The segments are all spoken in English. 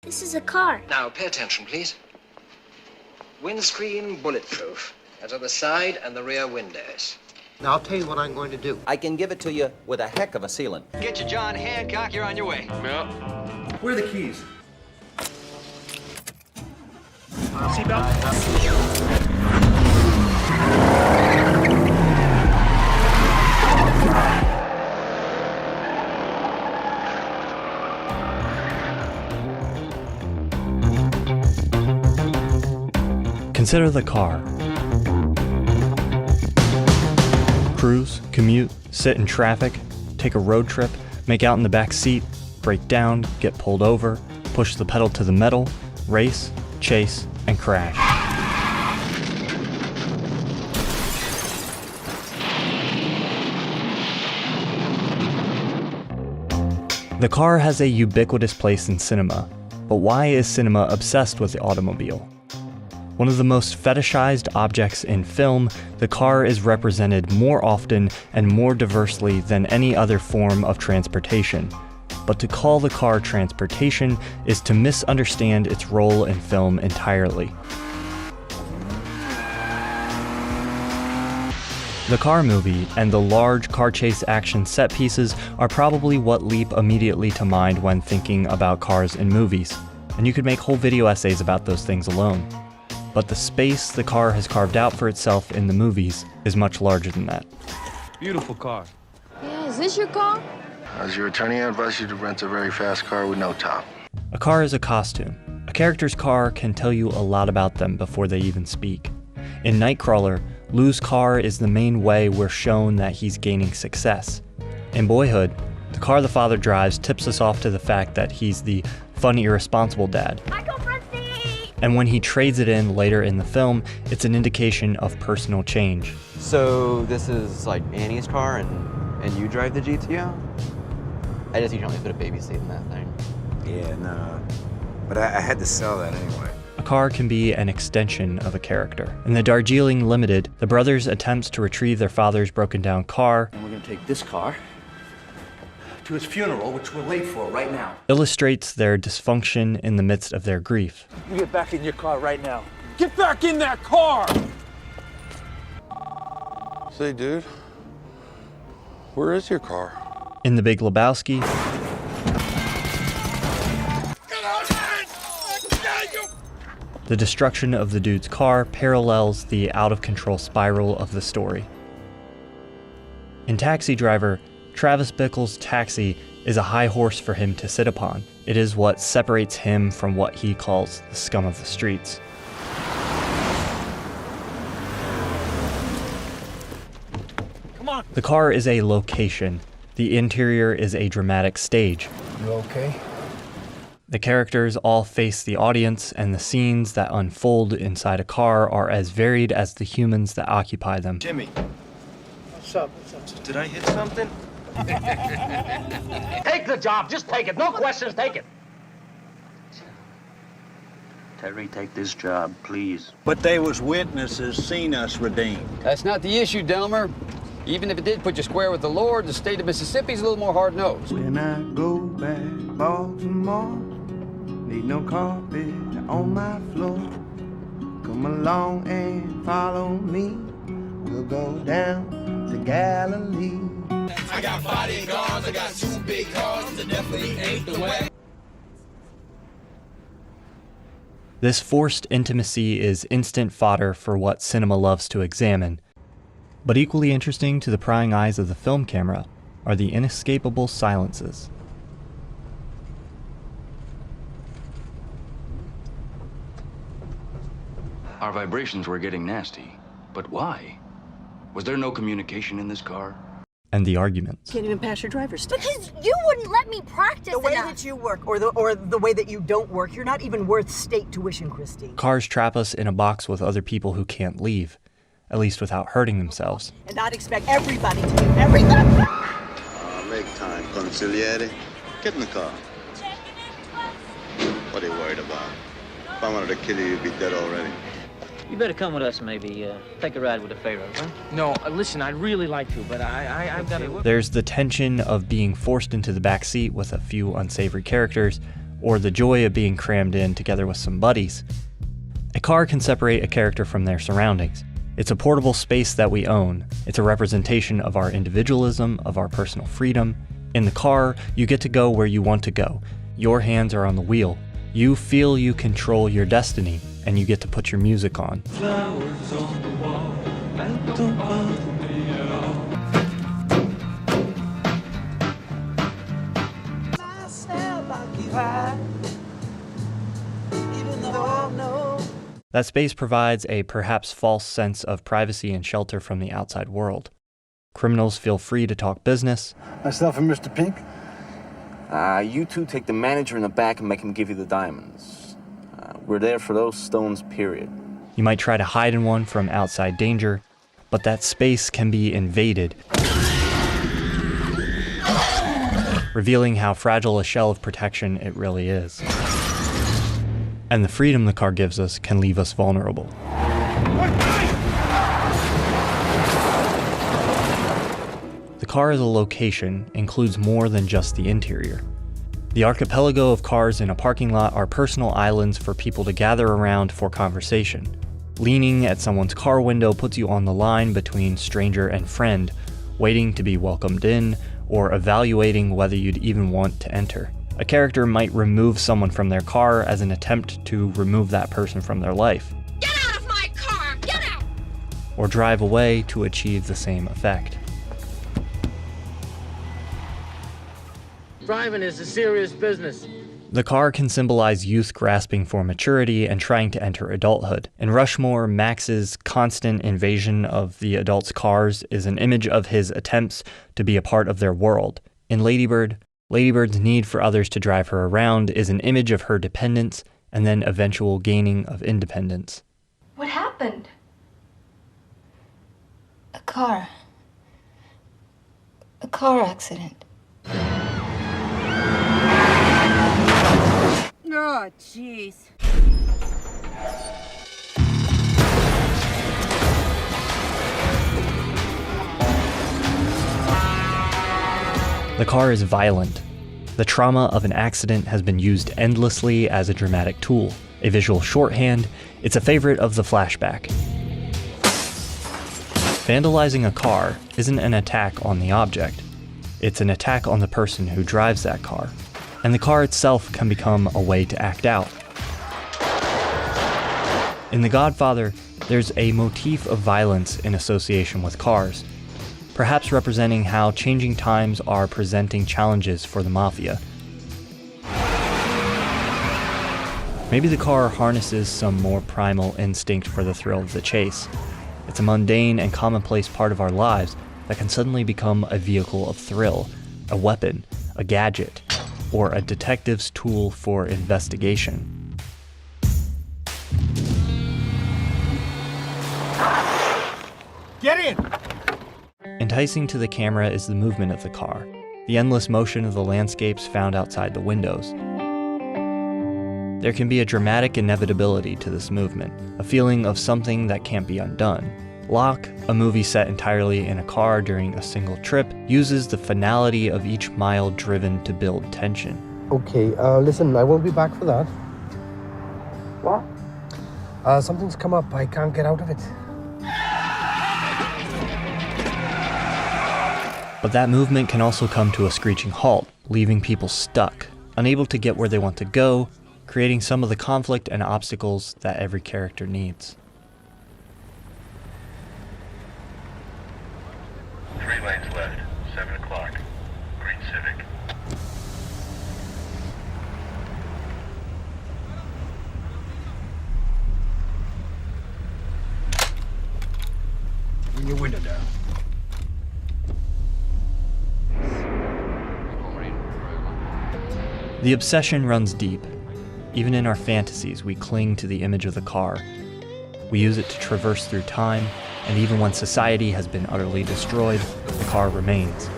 This is a car. Now, pay attention, please. Windscreen bulletproof. That's on the side and the rear windows. Now, I'll tell you what I'm going to do. I can give it to you with a heck of a sealant. Get you, John Hancock. You're on your way. Yeah. Where are the keys? Consider the car. Cruise, commute, sit in traffic, take a road trip, make out in the back seat, break down, get pulled over, push the pedal to the metal, race, chase, and crash. The car has a ubiquitous place in cinema, but why is cinema obsessed with the automobile? One of the most fetishized objects in film, the car is represented more often and more diversely than any other form of transportation. But to call the car transportation is to misunderstand its role in film entirely. The car movie and the large car chase action set pieces are probably what leap immediately to mind when thinking about cars in movies, and you could make whole video essays about those things alone. But the space the car has carved out for itself in the movies is much larger than that. Beautiful car. Yeah, is this your car? As your attorney, I advise you to rent a very fast car with no top. A car is a costume. A character's car can tell you a lot about them before they even speak. In Nightcrawler, Lou's car is the main way we're shown that he's gaining success. In Boyhood, the car the father drives tips us off to the fact that he's the fun, irresponsible dad. And when he trades it in later in the film, it's an indication of personal change. So this is like Annie's car, and you drive the GTO? I guess you can only put a baby seat in that thing. Yeah, no. But I had to sell that anyway. A car can be an extension of a character. In the Darjeeling Limited, the brothers' attempts to retrieve their father's broken down car, And we're going to take this car to his funeral, which we're late for right now. illustrates their dysfunction in the midst of their grief. You get back in your car right now. Get back in that car! Say, dude, where is your car? In The Big Lebowski, the destruction of the dude's car parallels the out-of-control spiral of the story. In Taxi Driver, Travis Bickle's taxi is a high horse for him to sit upon. It is what separates him from what he calls the scum of the streets. Come on. The car is a location. The interior is a dramatic stage. You okay? The characters all face the audience, and the scenes that unfold inside a car are as varied as the humans that occupy them. Jimmy, What's up? What's up? did I hit something? Take the job. Just take it. No questions. Take it. Terry, take this job, please. But they was witnesses seen us redeemed. That's not the issue, Delmer. Even if it did put you square with the Lord, the state of Mississippi's a little more hard-nosed. When I go back Baltimore, need no carpet on my floor. Come along and follow me. We'll go down to Galilee. I got bodyguards, I got 2 big cars, that definitely ain't the way. This forced intimacy is instant fodder for what cinema loves to examine. But equally interesting to the prying eyes of the film camera are the inescapable silences. Our vibrations were getting nasty. But why? Was there no communication in this car? And the arguments. Can't even pass your driver's test. Because you wouldn't let me practice The way enough. that you work, or the way that you don't work, you're not even worth state tuition, Christine. Cars trap us in a box with other people who can't leave, at least without hurting themselves. And I'd expect everybody to do everything. Make time, consigliere. Get in the car. What are you worried about? If I wanted to kill you, you'd be dead already. You better come with us, maybe. Take a ride with the Pharaoh, huh? No, listen, I'd really like to, but I've got to... There's the tension of being forced into the back seat with a few unsavory characters, or the joy of being crammed in together with some buddies. A car can separate a character from their surroundings. It's a portable space that we own. It's a representation of our individualism, of our personal freedom. In the car, you get to go where you want to go. Your hands are on the wheel. You feel you control your destiny, and you get to put your music on. Flowers on the wall, that don't bother me at all. That space provides a perhaps false sense of privacy and shelter from the outside world. Criminals feel free to talk business. Myself and Mr. Pink. You two take the manager in the back and make him give you the diamonds. We're there for those stones, period. You might try to hide in one from outside danger, but that space can be invaded, revealing how fragile a shell of protection it really is. And the freedom the car gives us can leave us vulnerable. The car as a location includes more than just the interior. The archipelago of cars in a parking lot are personal islands for people to gather around for conversation. Leaning at someone's car window puts you on the line between stranger and friend, waiting to be welcomed in, or evaluating whether you'd even want to enter. A character might remove someone from their car as an attempt to remove that person from their life. Get out of my car! Get out! Or drive away to achieve the same effect. Driving is a serious business. The car can symbolize youth grasping for maturity and trying to enter adulthood. In Rushmore, Max's constant invasion of the adults' cars is an image of his attempts to be a part of their world. In Lady Bird, Lady Bird's need for others to drive her around is an image of her dependence and then eventual gaining of independence. What happened? A car accident. Oh, jeez. The car is violent. The trauma of an accident has been used endlessly as a dramatic tool. A visual shorthand, it's a favorite of the flashback. Vandalizing a car isn't an attack on the object. It's an attack on the person who drives that car. And the car itself can become a way to act out. In The Godfather, there's a motif of violence in association with cars, perhaps representing how changing times are presenting challenges for the mafia. Maybe the car harnesses some more primal instinct for the thrill of the chase. It's a mundane and commonplace part of our lives that can suddenly become a vehicle of thrill, a weapon, a gadget, or a detective's tool for investigation. Get in! Enticing to the camera is the movement of the car, the endless motion of the landscapes found outside the windows. There can be a dramatic inevitability to this movement, a feeling of something that can't be undone. Locke, a movie set entirely in a car during a single trip, uses the finality of each mile driven to build tension. Okay, listen, I won't be back for that. What? Something's come up. I can't get out of it. But that movement can also come to a screeching halt, leaving people stuck, unable to get where they want to go, creating some of the conflict and obstacles that every character needs. 3 lanes left, 7 o'clock. Green Civic. Bring your window down. The obsession runs deep. Even in our fantasies, we cling to the image of the car. We use it to traverse through time, and even when society has been utterly destroyed, the car remains.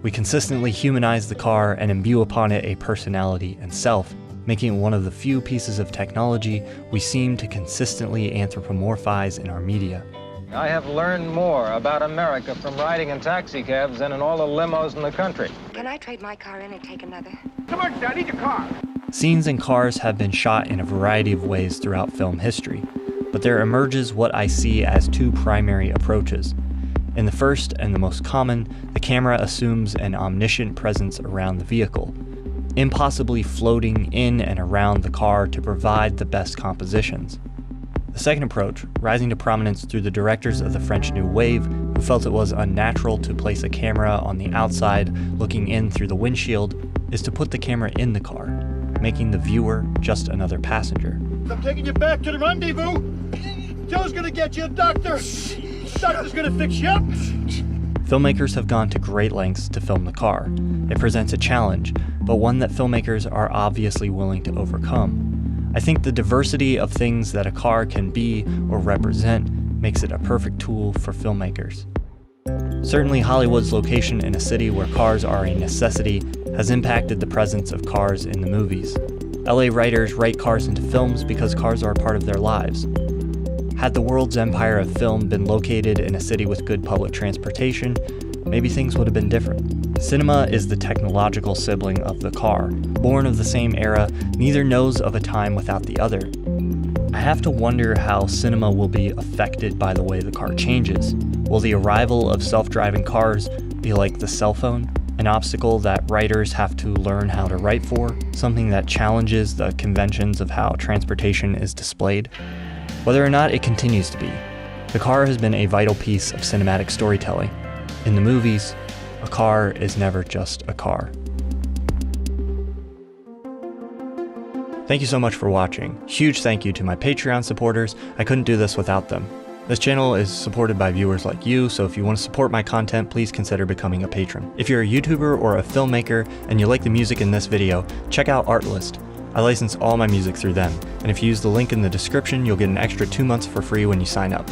We consistently humanize the car and imbue upon it a personality and self, making it one of the few pieces of technology we seem to consistently anthropomorphize in our media. I have learned more about America from riding in taxicabs than in all the limos in the country. Can I trade my car in and take another? Come on, I need your car. Scenes in cars have been shot in a variety of ways throughout film history, but there emerges what I see as two primary approaches. In the first and the most common, the camera assumes an omniscient presence around the vehicle, impossibly floating in and around the car to provide the best compositions. The second approach, rising to prominence through the directors of the French New Wave, who felt it was unnatural to place a camera on the outside looking in through the windshield, is to put the camera in the car, making the viewer just another passenger. I'm taking you back to the rendezvous. Joe's gonna get you a doctor. Doctor's gonna fix you up. Filmmakers have gone to great lengths to film the car. It presents a challenge, but one that filmmakers are obviously willing to overcome. I think the diversity of things that a car can be or represent makes it a perfect tool for filmmakers. Certainly, Hollywood's location in a city where cars are a necessity has impacted the presence of cars in the movies. LA writers write cars into films because cars are a part of their lives. Had the world's empire of film been located in a city with good public transportation, maybe things would have been different. Cinema is the technological sibling of the car. Born of the same era, neither knows of a time without the other. I have to wonder how cinema will be affected by the way the car changes. Will the arrival of self-driving cars be like the cell phone? An obstacle that writers have to learn how to write for? Something that challenges the conventions of how transportation is displayed? Whether or not it continues to be, the car has been a vital piece of cinematic storytelling. In the movies, a car is never just a car. Thank you so much for watching. Huge thank you to my Patreon supporters. I couldn't do this without them. This channel is supported by viewers like you, so if you want to support my content, please consider becoming a patron. If you're a YouTuber or a filmmaker and you like the music in this video, check out Artlist. I license all my music through them, and if you use the link in the description, you'll get an extra 2 months for free when you sign up.